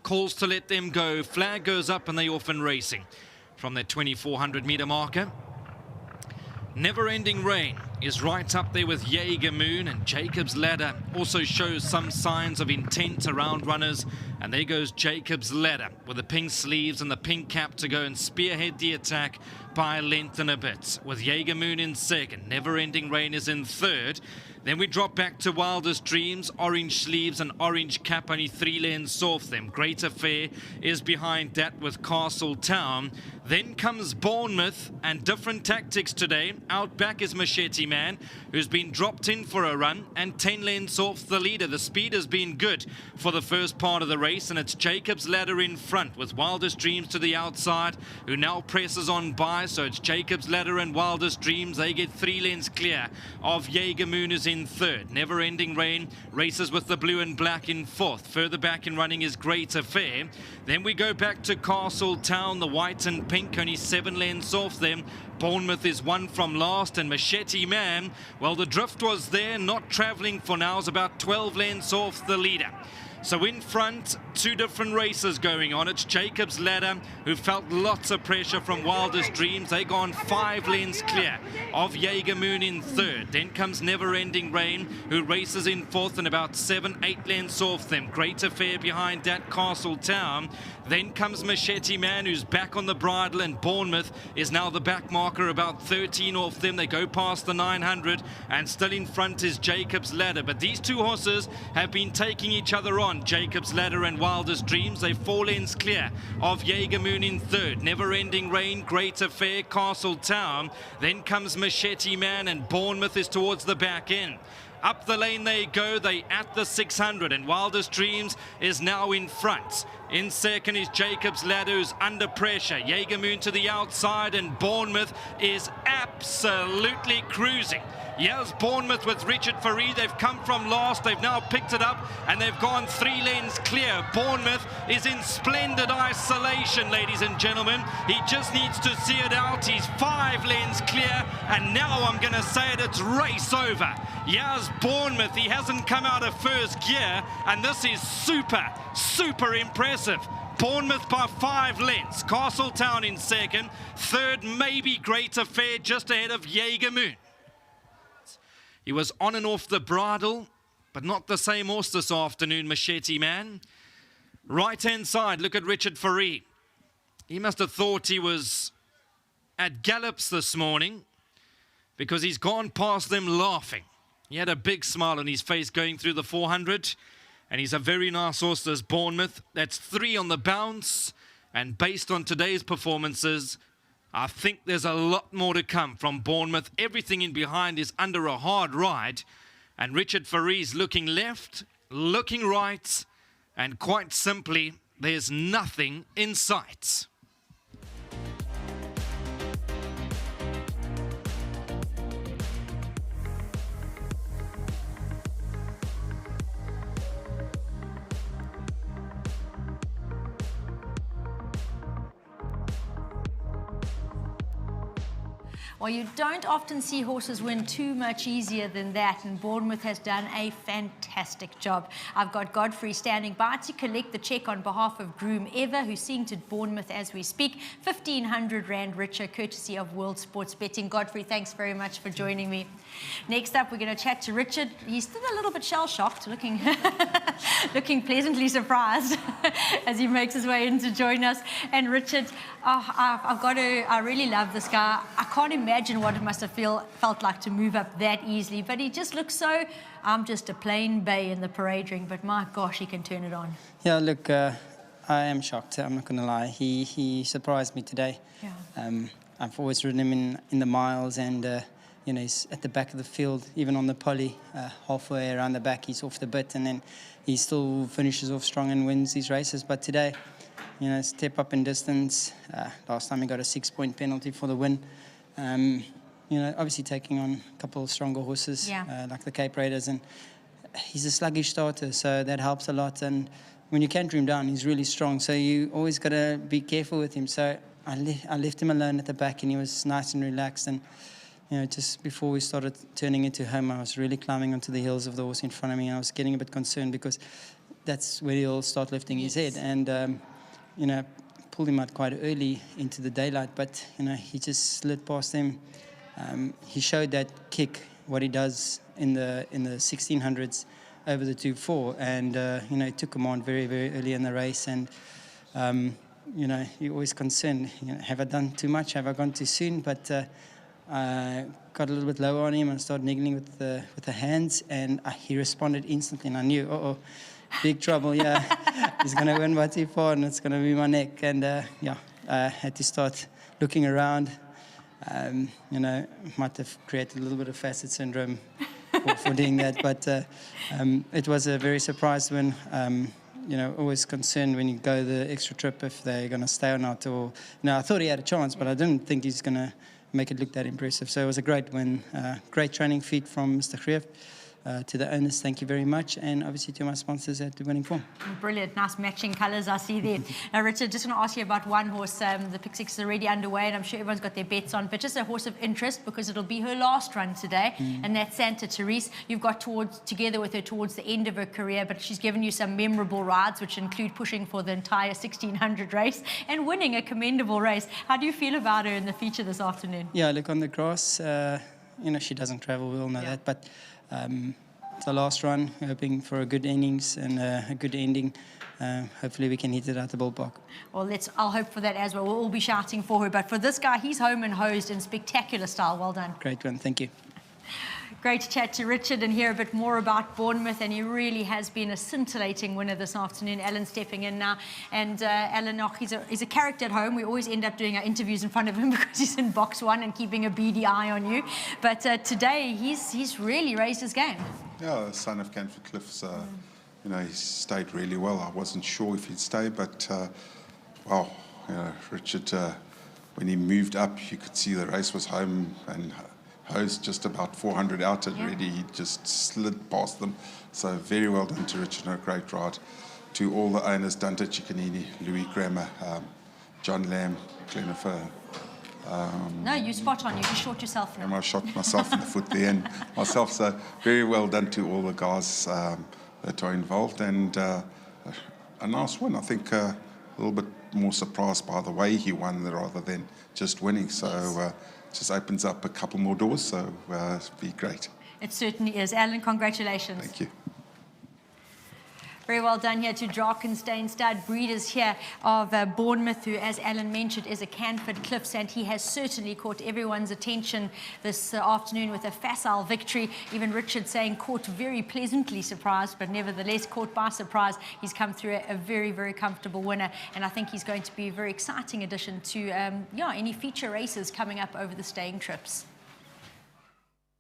calls to let them go. Flag goes up and they off and racing from their 2400 meter marker. Never Ending Rain is right up there with Jaeger Moon, and Jacob's Ladder also shows some signs of intent around runners. And there goes Jacob's Ladder with the pink sleeves and the pink cap to go and spearhead the attack by a length and a bit, with Jaeger Moon in second. Never Ending Rain is in third. Then we drop back to Wildest Dreams, orange sleeves and orange cap, only 3 lengths off them. Great Affair is behind that with Castle Town. Then comes Bournemouth, and different tactics today. Out back is Machete Man, who's been dropped in for a run, and 10 lengths off the leader. The speed has been good for the first part of the race, and it's Jacob's Ladder in front with Wildest Dreams to the outside, who now presses on by. So it's Jacob's Ladder and Wildest Dreams. They get 3 lengths clear of Jaeger Moon is in third. Never Ending Rain races with the blue and black in fourth. Further back in running is Great Affair. Then we go back to Castle Town, the white and pink, only 7 lengths off them. Bournemouth is 1 from last, and Machete Man, well, the drift was there, not travelling for now, is about 12 lengths off the leader. So in front, 2 different races going on. It's Jacob's Ladder, who felt lots of pressure from Wildest Dreams. They gone 5 lengths clear of Jaeger Moon in third. Then comes Never Ending Rain, who races in fourth and about 7-8 lengths off them. Great Affair behind that, Castle Town. Then comes Machete Man, who's back on the bridle, and Bournemouth is now the back marker, about 13 off them. They go past the 900, and still in front is Jacob's Ladder. But these 2 horses have been taking each other on. Jacob's Ladder and Wildest Dreams, they 4 lengths clear of Jaeger Moon in third. Never Ending Rain, Great Affair, Castle Town. Then comes Machete Man, and Bournemouth is towards the back end. Up the lane they go, they at the 600, and Wildest Dreams is now in front. In second is Jacob's Ladder, who's under pressure. Jaeger Moon to the outside, and Bournemouth is absolutely cruising. Here's Bournemouth with Richard Faree. They've come from last. They've now picked it up, and they've gone 3 lengths clear. Bournemouth is in splendid isolation, ladies and gentlemen. He just needs to see it out. He's 5 lengths clear, and now I'm going to say it, it's race over. Here's Bournemouth. He hasn't come out of first gear, and this is super impressive. Bournemouth by 5 lengths. Castle Town in second. Third, maybe Great Affair, just ahead of Jaeger Moon. He was on and off the bridle, but not the same horse this afternoon, Machete Man. Right-hand side, look at Richard Faree. He must have thought he was at gallops this morning, because he's gone past them laughing. He had a big smile on his face going through the 400, and he's a very nice horse, this Bournemouth. That's 3 on the bounce, and based on today's performances, I think there's a lot more to come from Bournemouth. Everything in behind is under a hard ride. And Richard Faree's looking left, looking right, and quite simply, there's nothing in sight. Well, you don't often see horses win too much easier than that, and Bournemouth has done a fantastic job. I've got Godfrey standing by to collect the cheque on behalf of Groom Ever, who's seeing to Bournemouth as we speak. 1,500 Rand richer, courtesy of World Sports Betting. Godfrey, thanks very much for joining me. Next up, we're going to chat to Richard. He's still a little bit shell-shocked, looking pleasantly surprised as he makes his way in to join us. And Richard, I really love this guy. I can't imagine what it must have felt like to move up that easily, but he just looks so, I'm just a plain bay in the parade ring, but my gosh, he can turn it on. Yeah, look, I am shocked, I'm not going to lie. He surprised me today. Yeah. I've always ridden him in the miles, and you know, he's at the back of the field, even on the poly, halfway around the back, he's off the bit, and then he still finishes off strong and wins these races. But today, you know, step up in distance. Last time he got a 6-point penalty for the win. You know, obviously taking on a couple of stronger horses, like the Cape Raiders, and he's a sluggish starter, so that helps a lot. And when you canter him down, he's really strong, so you always got to be careful with him. So I left him alone at the back, and he was nice and relaxed. And you know, just before we started turning into home, I was really climbing onto the heels of the horse in front of me. I was getting a bit concerned because that's where he'll start lifting his head. And, you know, pulled him out quite early into the daylight, but, you know, he just slid past him. He showed that kick, what he does in the 1600s over the 2-4, and, you know, he took him on very, very early in the race. And, you know, you're always concerned, you know, have I done too much? Have I gone too soon? But I got a little bit lower on him and started niggling with the hands, and he responded instantly, and I knew, uh-oh, big trouble, yeah. He's going to win by too far, and it's going to be my neck. And, yeah, I had to start looking around. You know, might have created a little bit of facet syndrome for doing that, but it was a very surprise win. You know, always concerned when you go the extra trip if they're going to stay or not. Or, you know, I thought he had a chance, but I didn't think he's going to make it look that impressive. So it was a great win, great training feat from Mr. Greef. To the owners, thank you very much, and obviously to my sponsors at the Winning Form. Brilliant, nice matching colours I see there. Now, Richard, just going to ask you about one horse. The Pick Six is already underway, and I'm sure everyone's got their bets on, but just a horse of interest because it'll be her last run today, and that's Santa Therese. You've got together with her towards the end of her career, but she's given you some memorable rides, which include pushing for the entire 1600 race and winning a commendable race. How do you feel about her in the feature this afternoon? Yeah, look, on the grass, you know, she doesn't travel, we all know that, but it's the last run, hoping for a good innings and a good ending. Hopefully we can hit it out the ballpark. Well, I'll hope for that as well. We'll all be shouting for her. But for this guy, he's home and hosed in spectacular style. Well done. Great one, thank you. Great to chat to Richard and hear a bit more about Bournemouth, and he really has been a scintillating winner this afternoon. Alan stepping in now, and Alan, he's a character at home. We always end up doing our interviews in front of him because he's in box one and keeping a beady eye on you. But today, he's really raised his game. Yeah, the son of Canford Cliffs, you know, he stayed really well. I wasn't sure if he'd stay, but wow, you know, Richard, when he moved up, you could see the race was home and hosed just about 400 out already. He just slid past them. So very well done to Richard, and a great ride. To all the owners, Dante Ciccanini, Louis Grammer, John Lamb, Glennifer. No, you spot on. You just shot yourself now. And I shot myself in the foot there and myself. So very well done to all the guys that are involved. And a nice win. I think a little bit more surprised by the way he won rather than just winning. So just opens up a couple more doors. So it'll be great. It certainly is. Alan, congratulations. Thank you. Very well done here to Drakensberg stud breeders here of Bournemouth, who, as Alan mentioned, is a Canford Cliffs, and he has certainly caught everyone's attention this afternoon with a facile victory. Even Richard saying caught very pleasantly surprised, but nevertheless caught by surprise. He's come through a very, very comfortable winner, and I think he's going to be a very exciting addition to any feature races coming up over the staying trips.